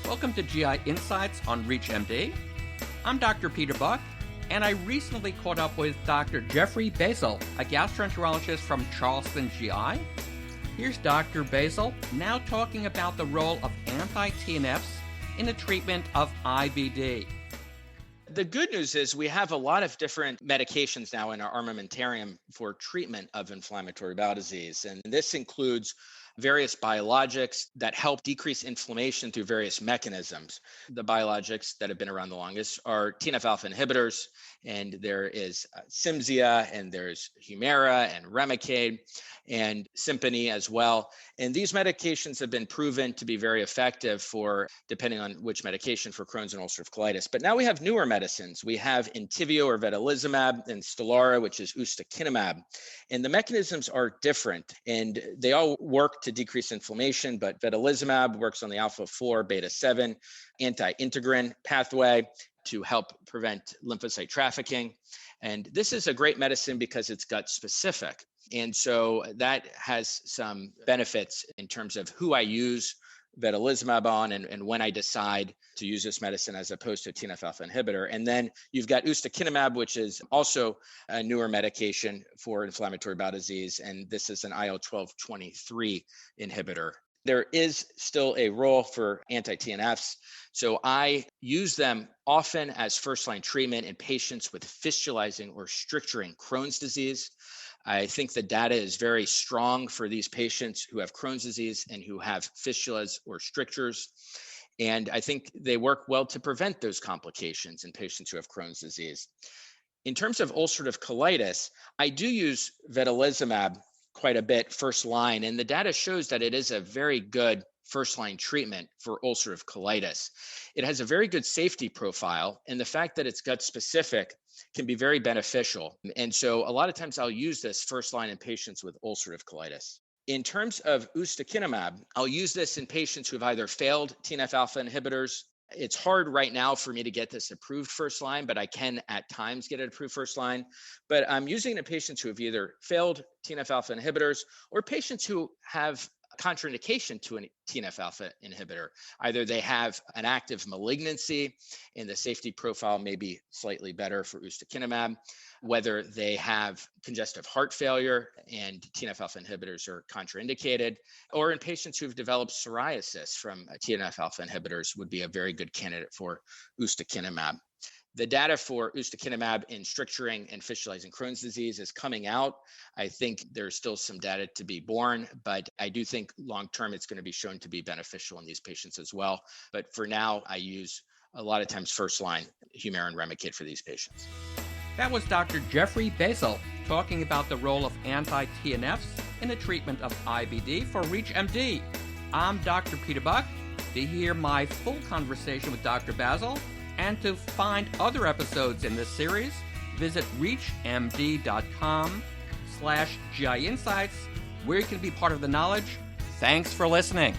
Welcome to GI Insights on ReachMD. I'm Dr. Peter Buch, and I recently caught up with Dr. Jeffrey Basile, a gastroenterologist from Charleston GI. Here's Dr. Basile now talking about the role of anti-TNFs in the treatment of IBD. The good news is we have a lot of different medications now in our armamentarium for treatment of inflammatory bowel disease. And this includes various biologics that help decrease inflammation through various mechanisms. The biologics that have been around the longest are TNF-alpha inhibitors, and there is Cimzia, and there's Humira, and Remicade, and Simponi as well. And these medications have been proven to be very effective for, depending on which medication, for Crohn's and ulcerative colitis. But now we have newer medicines. We have Entyvio or vedolizumab, and Stelara, which is ustekinumab. And the mechanisms are different, and they all work to decrease inflammation, but vedolizumab works on the alpha-4 beta-7 anti-integrin pathway to help prevent lymphocyte trafficking. And this is a great medicine because it's gut specific. And so that has some benefits in terms of who I use vedolizumab on and when I decide to use this medicine as opposed to a TNF-alpha inhibitor. And then you've got ustekinumab, which is also a newer medication for inflammatory bowel disease. And this is an IL-12/23 inhibitor. There is still a role for anti-TNFs. So I use them often as first-line treatment in patients with fistulizing or stricturing Crohn's disease. I think the data is very strong for these patients who have Crohn's disease and who have fistulas or strictures. And I think they work well to prevent those complications in patients who have Crohn's disease. In terms of ulcerative colitis, I do use vedolizumab quite a bit first line, and the data shows that it is a very good first-line treatment for ulcerative colitis. It has a very good safety profile, and the fact that it's gut-specific can be very beneficial. And so a lot of times I'll use this first line in patients with ulcerative colitis. In terms of ustekinumab, I'll use this in patients who have either failed TNF-alpha inhibitors. It's hard right now for me to get this approved first line, but I can at times get it approved first line. But I'm using it in patients who have either failed TNF-alpha inhibitors or patients who have contraindication to a TNF-alpha inhibitor. Either they have an active malignancy and the safety profile may be slightly better for ustekinumab, whether they have congestive heart failure and TNF-alpha inhibitors are contraindicated, or in patients who've developed psoriasis from TNF-alpha inhibitors would be a very good candidate for ustekinumab. The data for ustekinumab in stricturing and fistulizing Crohn's disease is coming out. I think there's still some data to be born, but I do think long-term it's going to be shown to be beneficial in these patients as well. But for now, I use a lot of times first-line Humira and Remicade for these patients. That was Dr. Jeffrey Basile talking about the role of anti-TNFs in the treatment of IBD for ReachMD. I'm Dr. Peter Buch. To hear my full conversation with Dr. Basile and to find other episodes in this series, visit reachmd.com/GI Insights, where you can be part of the knowledge. Thanks for listening.